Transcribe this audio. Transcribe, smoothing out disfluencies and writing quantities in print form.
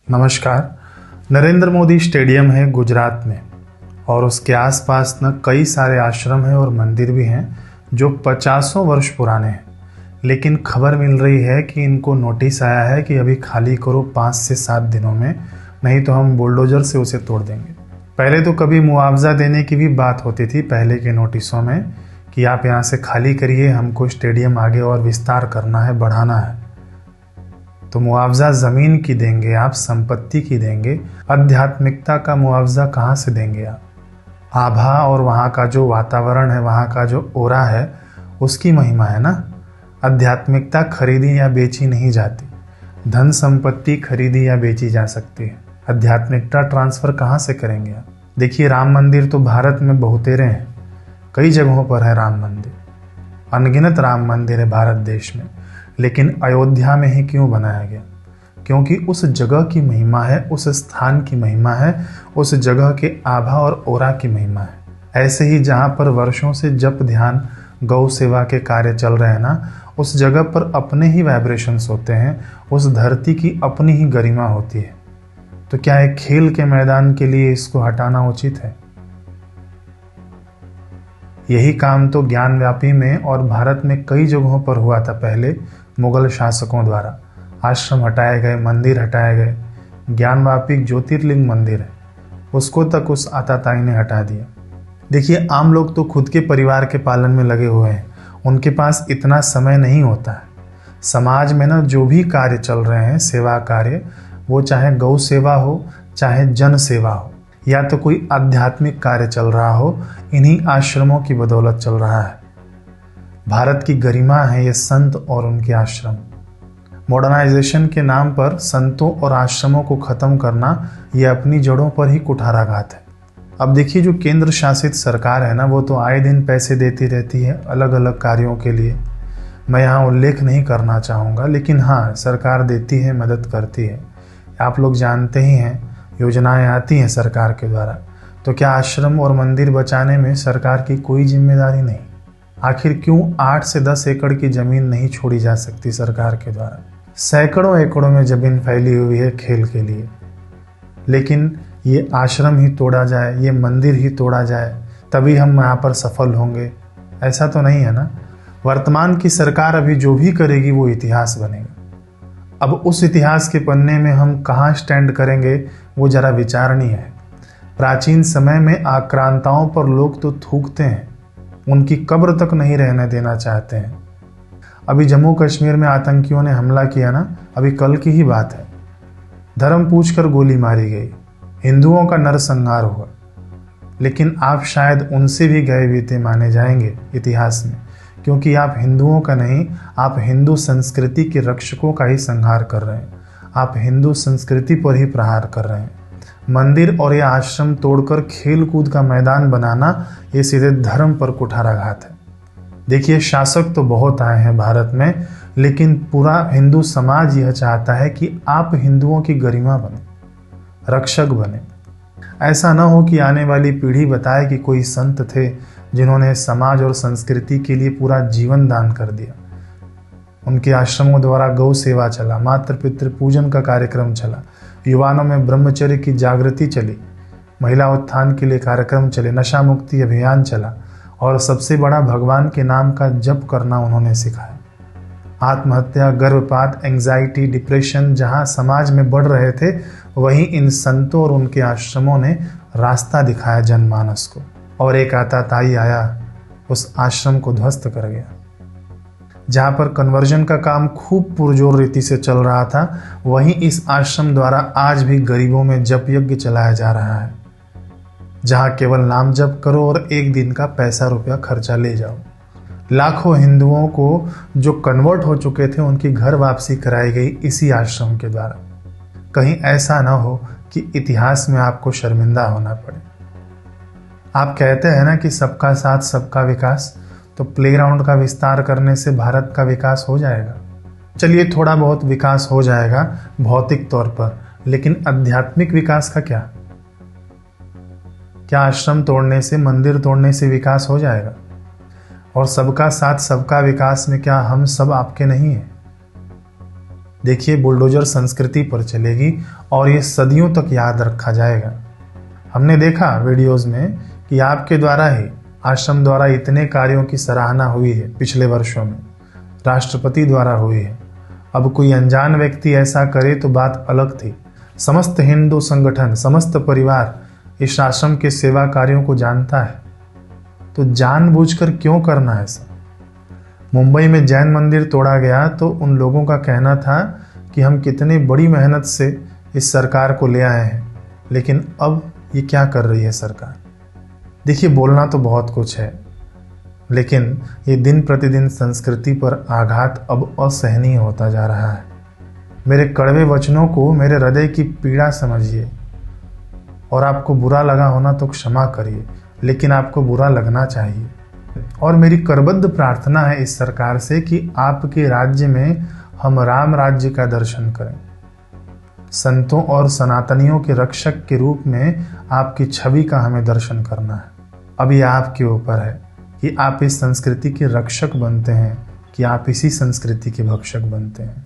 नमस्कार। नरेंद्र मोदी स्टेडियम है गुजरात में और उसके आसपास न कई सारे आश्रम हैं और मंदिर भी हैं जो 50 वर्ष पुराने हैं। लेकिन खबर मिल रही है कि इनको नोटिस आया है कि अभी खाली करो 5 से 7 दिनों में, नहीं तो हम बुलडोजर से उसे तोड़ देंगे। पहले तो कभी मुआवजा देने की भी बात होती थी पहले के नोटिसों में कि आप यहाँ से खाली करिए, हमको स्टेडियम आगे और विस्तार करना है, बढ़ाना है। तो मुआवजा ज़मीन की देंगे आप, संपत्ति की देंगे, आध्यात्मिकता का मुआवजा कहाँ से देंगे आप? आभा और वहाँ का जो वातावरण है, वहाँ का जो ओरा है, उसकी महिमा है ना। आध्यात्मिकता खरीदी या बेची नहीं जाती, धन संपत्ति खरीदी या बेची जा सकती है। आध्यात्मिकता ट्रांसफ़र कहाँ से करेंगे आप? देखिए, राम मंदिर तो भारत में बहुतेरे हैं, कई जगहों पर है राम मंदिर, अनगिनत राम मंदिर है भारत देश में। लेकिन अयोध्या में ही क्यों बनाया गया? क्योंकि उस जगह की महिमा है, उस स्थान की महिमा है, उस जगह के आभा और ओरा की महिमा है। ऐसे ही जहाँ पर वर्षों से जप ध्यान गौ सेवा के कार्य चल रहे हैं ना, उस जगह पर अपने ही वाइब्रेशंस होते हैं, उस धरती की अपनी ही गरिमा होती है। तो क्या एक खेल के मैदान के लिए इसको हटाना उचित है? यही काम तो ज्ञानव्यापी में और भारत में कई जगहों पर हुआ था पहले मुगल शासकों द्वारा। आश्रम हटाए गए, मंदिर हटाए गए। ज्ञानव्यापी ज्योतिर्लिंग मंदिर है, उसको तक उस आताताई ने हटा दिया। देखिए, आम लोग तो खुद के परिवार के पालन में लगे हुए हैं, उनके पास इतना समय नहीं होता है। समाज में ना जो भी कार्य चल रहे हैं, सेवा कार्य, वो चाहे गौ सेवा हो, चाहे जन सेवा हो, या तो कोई आध्यात्मिक कार्य चल रहा हो, इन्हीं आश्रमों की बदौलत चल रहा है। भारत की गरिमा है ये संत और उनके आश्रम। मॉडर्नाइजेशन के नाम पर संतों और आश्रमों को ख़त्म करना, ये अपनी जड़ों पर ही कुठाराघात है। अब देखिए, जो केंद्र शासित सरकार है ना, वो तो आए दिन पैसे देती रहती है अलग अलग कार्यों के लिए। मैं यहाँ उल्लेख नहीं करना चाहूँगा, लेकिन हाँ, सरकार देती है, मदद करती है। आप लोग जानते ही हैं, योजनाएं आती हैं सरकार के द्वारा। तो क्या आश्रम और मंदिर बचाने में सरकार की कोई जिम्मेदारी नहीं? आखिर क्यों 8 से 10 एकड़ की ज़मीन नहीं छोड़ी जा सकती सरकार के द्वारा? सैकड़ों एकड़ों में ज़मीन फैली हुई है खेल के लिए, लेकिन ये आश्रम ही तोड़ा जाए, ये मंदिर ही तोड़ा जाए, तभी हम यहाँ पर सफल होंगे, ऐसा तो नहीं है ना। वर्तमान की सरकार अभी जो भी करेगी वो इतिहास बनेगा। अब उस इतिहास के पन्ने में हम कहाँ स्टैंड करेंगे, वो जरा विचारणीय है। प्राचीन समय में आक्रांताओं पर लोग तो थूकते हैं, उनकी कब्र तक नहीं रहने देना चाहते हैं। अभी जम्मू कश्मीर में आतंकियों ने हमला किया ना, अभी कल की ही बात है। धर्म पूछकर गोली मारी गई, हिंदुओं का नरसंहार हुआ। लेकिन आप शायद उनसे भी गए बीते माने जाएंगे इतिहास में, क्योंकि आप हिंदुओं का नहीं, आप हिंदू संस्कृति के रक्षकों का ही संहार कर रहे हैं। आप हिंदू संस्कृति पर ही प्रहार कर रहे हैं। मंदिर और यह आश्रम तोड़कर खेल कूद का मैदान बनाना, ये सीधे धर्म पर कुठाराघात है। देखिए, शासक तो बहुत आए हैं भारत में, लेकिन पूरा हिंदू समाज यह चाहता है कि आप हिंदुओं की गरिमा बने, रक्षक बने। ऐसा ना हो कि आने वाली पीढ़ी बताए कि कोई संत थे जिन्होंने समाज और संस्कृति के लिए पूरा जीवन दान कर दिया। उनके आश्रमों द्वारा गौ सेवा चला, मातृ पितृ पूजन का कार्यक्रम चला, युवाओं में ब्रह्मचर्य की जागृति चली, महिला उत्थान के लिए कार्यक्रम चले, नशा मुक्ति अभियान चला, और सबसे बड़ा भगवान के नाम का जप करना उन्होंने सिखाया। आत्महत्या, गर्भपात, एंजाइटी, डिप्रेशन जहां समाज में बढ़ रहे थे, वहीं इन संतों और उनके आश्रमों ने रास्ता दिखाया जनमानस को। और एक आताताई आया, उस आश्रम को ध्वस्त कर गया। जहाँ पर कन्वर्जन का काम खूब पुरजोर रीति से चल रहा था, वहीं इस आश्रम द्वारा आज भी गरीबों में जप यज्ञ चलाया जा रहा है। जहाँ केवल नाम जप करो और एक दिन का पैसा रुपया खर्चा ले जाओ। लाखों हिंदुओं को जो कन्वर्ट हो चुके थे, उनकी घर वापसी कराई गई इसी आश्रम के द्वारा। कहीं ऐसा ना हो कि इतिहास में आपको शर्मिंदा होना पड़े। आप कहते हैं ना कि सबका साथ सबका विकास, तो प्लेग्राउंड का विस्तार करने से भारत का विकास हो जाएगा। चलिए, थोड़ा बहुत विकास हो जाएगा भौतिक तौर पर, लेकिन आध्यात्मिक विकास का क्या? क्या आश्रम तोड़ने से, मंदिर तोड़ने से विकास हो जाएगा? और सबका साथ सबका विकास में क्या हम सब आपके नहीं हैं? देखिए, बुलडोजर संस्कृति पर चलेगी और ये सदियों तक याद रखा जाएगा। हमने देखा वीडियोस में कि आपके द्वारा ही आश्रम द्वारा इतने कार्यों की सराहना हुई है पिछले वर्षों में, राष्ट्रपति द्वारा हुई है। अब कोई अनजान व्यक्ति ऐसा करे तो बात अलग थी। समस्त हिंदू संगठन, समस्त परिवार इस आश्रम के सेवा कार्यों को जानता है, तो जानबूझकर क्यों करना है ऐसा? मुंबई में जैन मंदिर तोड़ा गया तो उन लोगों का कहना था कि हम कितनी बड़ी मेहनत से इस सरकार को ले आए हैं, लेकिन अब ये क्या कर रही है सरकार? देखिए, बोलना तो बहुत कुछ है, लेकिन ये दिन प्रतिदिन संस्कृति पर आघात अब असहनीय होता जा रहा है। मेरे कड़वे वचनों को मेरे हृदय की पीड़ा समझिए, और आपको बुरा लगा होना तो क्षमा करिए, लेकिन आपको बुरा लगना चाहिए। और मेरी करबद्ध प्रार्थना है इस सरकार से कि आपके राज्य में हम राम राज्य का दर्शन करें। संतों और सनातनियों के रक्षक के रूप में आपकी छवि का हमें दर्शन करना है। अब ये आपके ऊपर है कि आप इस संस्कृति के रक्षक बनते हैं कि आप इसी संस्कृति के भक्षक बनते हैं।